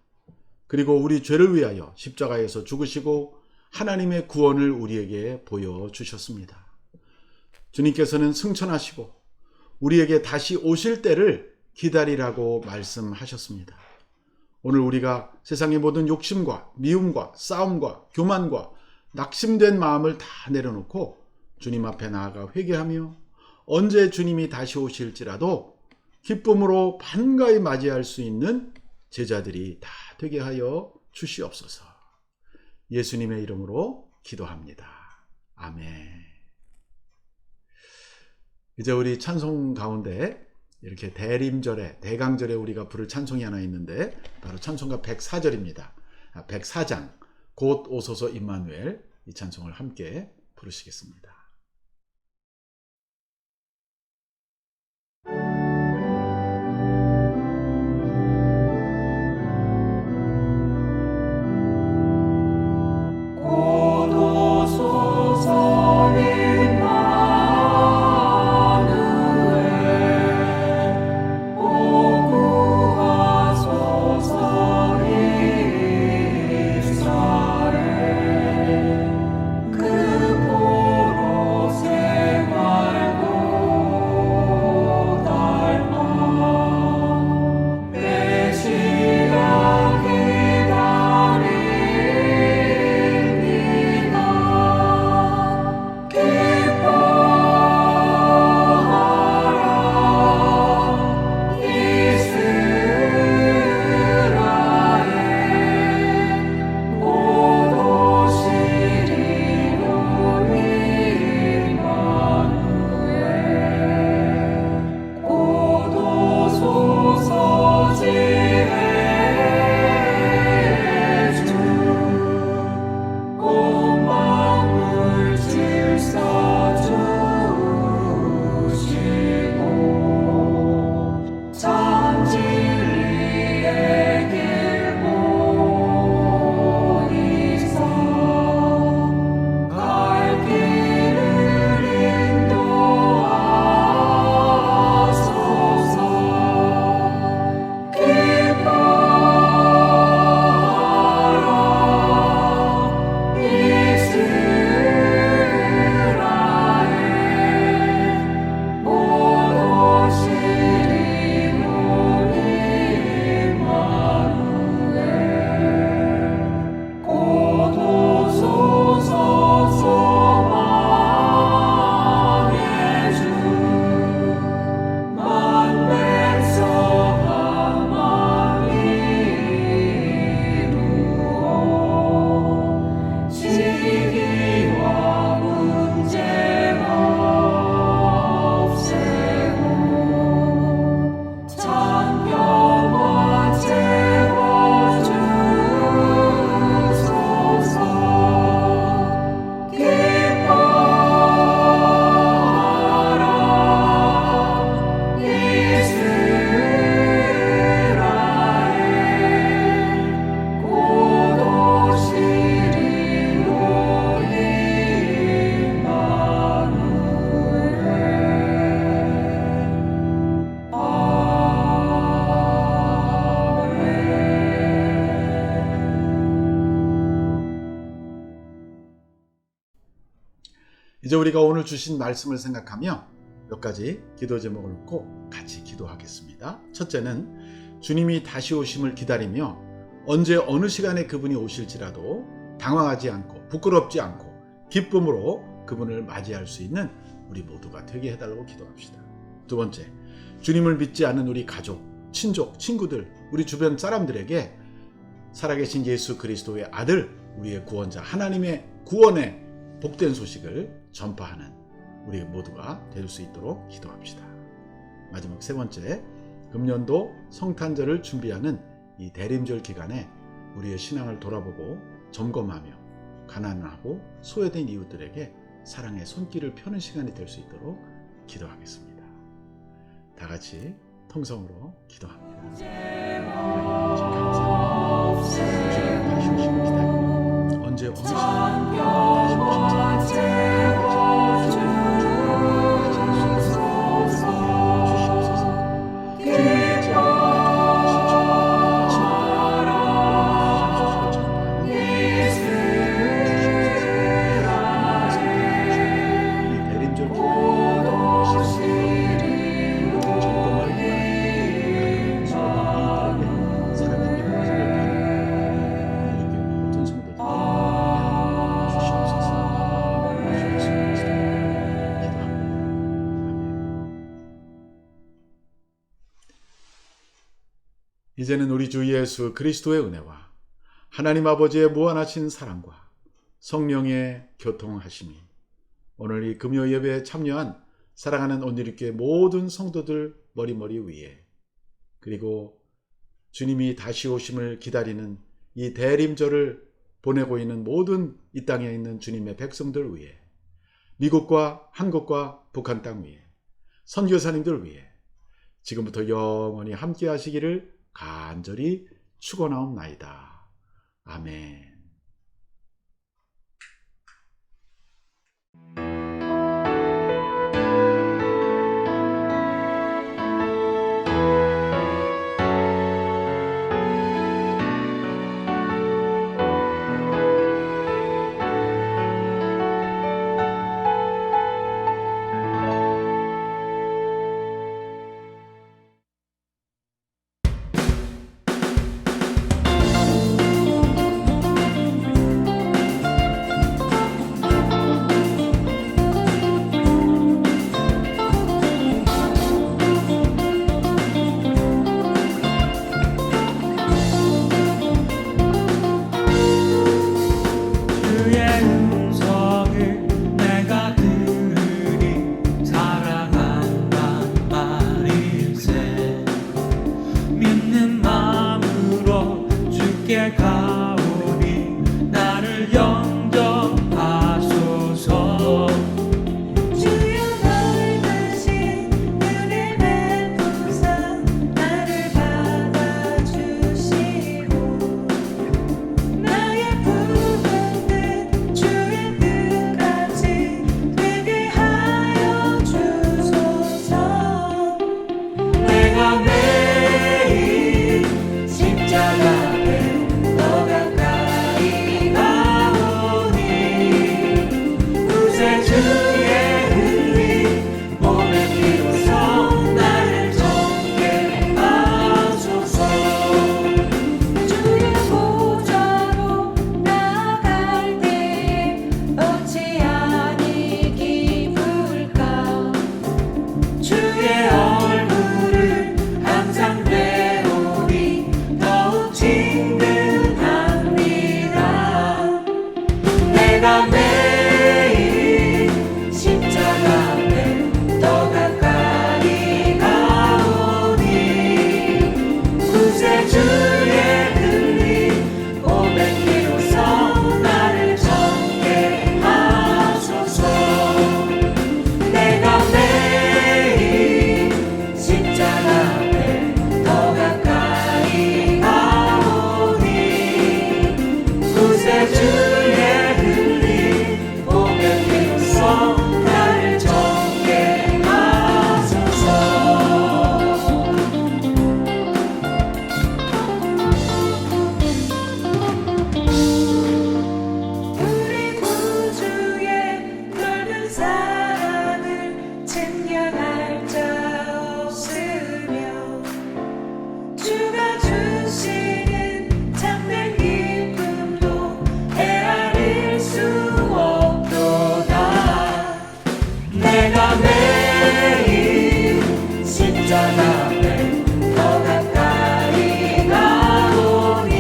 그리고 우리 죄를 위하여 십자가에서 죽으시고 하나님의 구원을 우리에게 보여주셨습니다. 주님께서는 승천하시고 우리에게 다시 오실 때를 기다리라고 말씀하셨습니다. 오늘 우리가 세상의 모든 욕심과 미움과 싸움과 교만과 낙심된 마음을 다 내려놓고 주님 앞에 나아가 회개하며 언제 주님이 다시 오실지라도 기쁨으로 반가이 맞이할 수 있는 제자들이 다 되게 하여 주시옵소서. 예수님의 이름으로 기도합니다. 아멘. 이제 우리 찬송 가운데 이렇게 대림절에 대강절에 우리가 부를 찬송이 하나 있는데 바로 찬송가 104절입니다. 104장 곧 오소서 임마누엘, 이 찬송을 함께 부르시겠습니다. 이제 우리가 오늘 주신 말씀을 생각하며 몇 가지 기도 제목을 놓고 같이 기도하겠습니다. 첫째는 주님이 다시 오심을 기다리며 언제 어느 시간에 그분이 오실지라도 당황하지 않고 부끄럽지 않고 기쁨으로 그분을 맞이할 수 있는 우리 모두가 되게 해달라고 기도합시다. 두 번째, 주님을 믿지 않는 우리 가족, 친족, 친구들, 우리 주변 사람들에게 살아계신 예수 그리스도의 아들, 우리의 구원자, 하나님의 구원의 복된 소식을 전파하는 우리 모두가 될 수 있도록 기도합시다. 마지막 세 번째, 금년도 성탄절을 준비하는 이 대림절 기간에 우리의 신앙을 돌아보고 점검하며 가난하고 소외된 이웃들에게 사랑의 손길을 펴는 시간이 될 수 있도록 기도하겠습니다. 다 같이 통성으로 기도합니다. 하나님 감사합니다. 주님 다시 오시고 기다립니다. 언제 어느 시간에 다시 이제는 우리 주 예수 그리스도의 은혜와 하나님 아버지의 무한하신 사랑과 성령의 교통하심이 오늘 이 금요 예배에 참여한 사랑하는 온누리교회 모든 성도들 머리머리 위에, 그리고 주님이 다시 오심을 기다리는 이 대림절을 보내고 있는 모든 이 땅에 있는 주님의 백성들 위에, 미국과 한국과 북한 땅 위에, 선교사님들 위에 지금부터 영원히 함께 하시기를 간절히 축원하옵나이다. 아멘. 내가 매일 십자가 앞에 더 가까이 가오니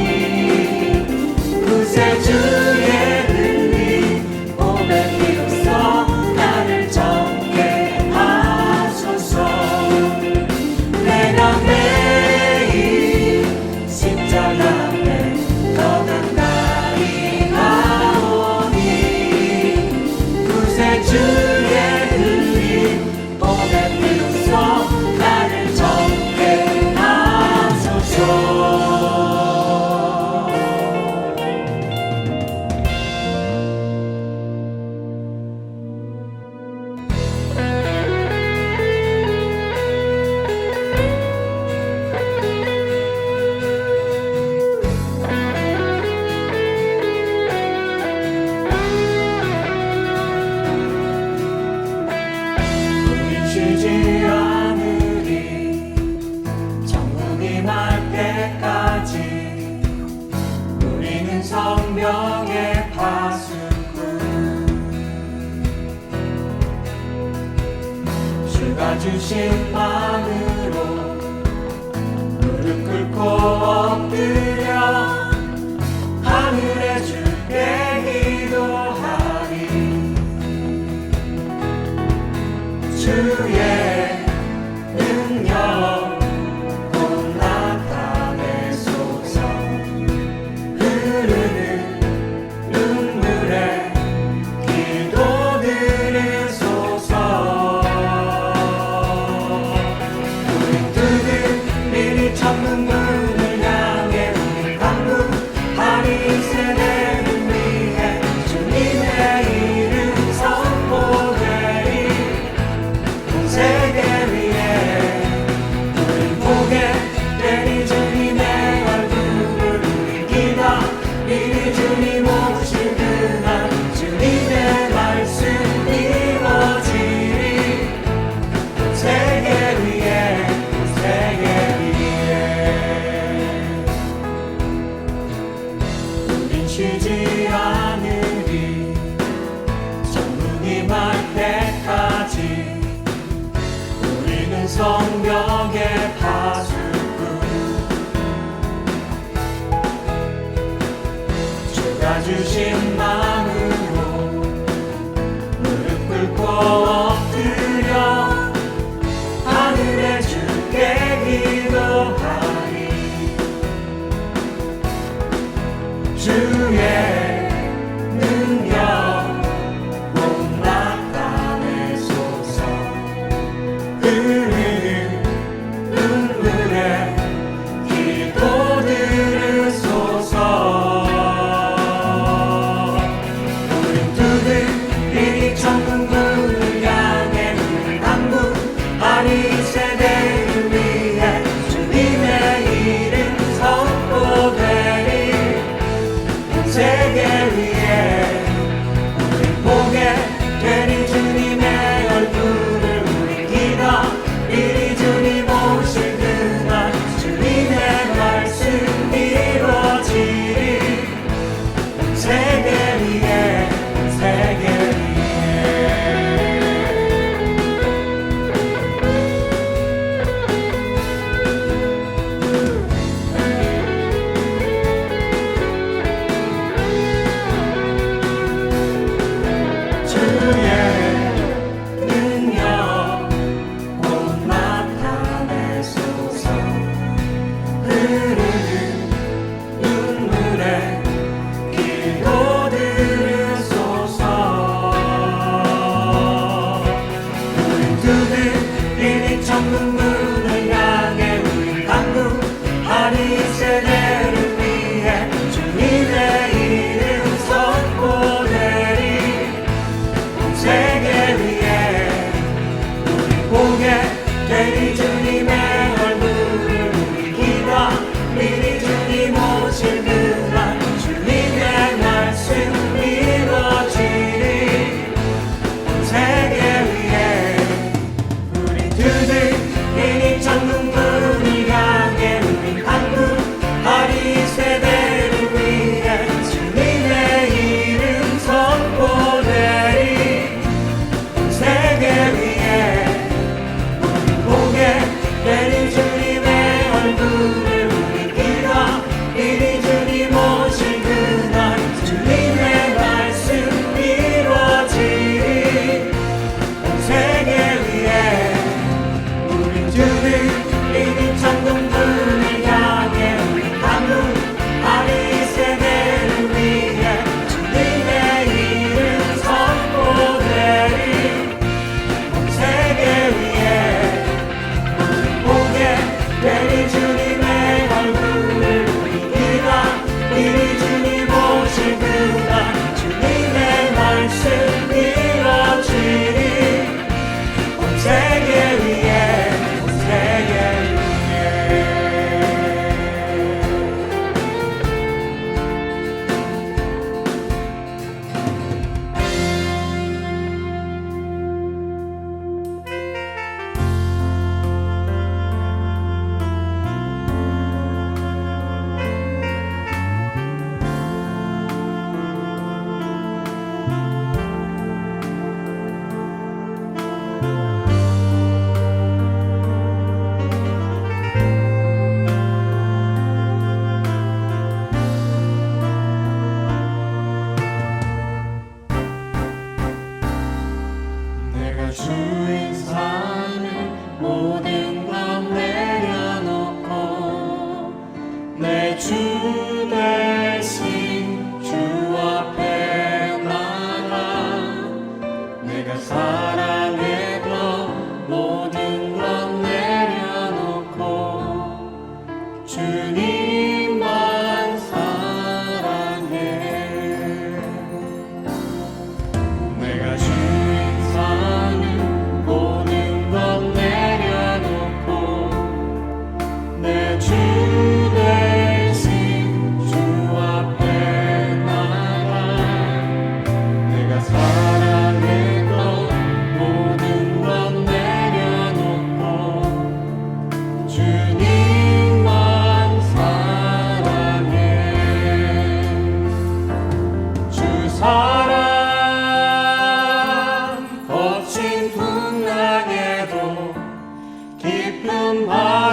구세주의 흘린 보배 피로써 나를 정케 하소서. 내가 매일 십자가 앞에 더 가까이 가오니 구세주의 흘린 보배 피로써 나를 정케 하소서. 우리 쉬지 않으리 정국이 말 때까지. 우리는 성령의 파수꾼. 주가 주신 마음으로 무릎 꿇고 엎드려 하늘에 주께 기도하리. 주의 능력 곧 나타내소서. 흐르는 눈물에 기도 들으소서. 우리 뜨는 미리 찾는 문을 향해 우리 강구하리. 이 세대를 위해 주님의 이름 선포되리. 온 세계 위에 우리 보게 되니 주님의 얼굴을 우리 기다리니 주님 오실 그날 주님의 말씀 이루어지리. 온 세계 위에 온 세계 위에 우린 쉬지 않으리 정국이 말 때까지. 우리는 성령의 파수꾼. 주가 주신 마음으로 무릎 꿇고 엎드려 하늘에 주께 기도하리. 주의 능력 곧 나타내소서. 흐르는 눈물에 기도 들으소서. 우린 두드리니 천국 문을 주인 사는 모든 것 내려놓고 내 주 대신 주 앞에 나가 내가 사랑했던 모든 것 내려놓고 주님만 사랑해. 내가 주인 사는 모든 것 내려놓고 내 주 대신 주 앞에 나가 내가 사랑했던 모든 것 내려놓고 주님만 사랑해. 주 사랑 거친 풍랑에도 깊은 바람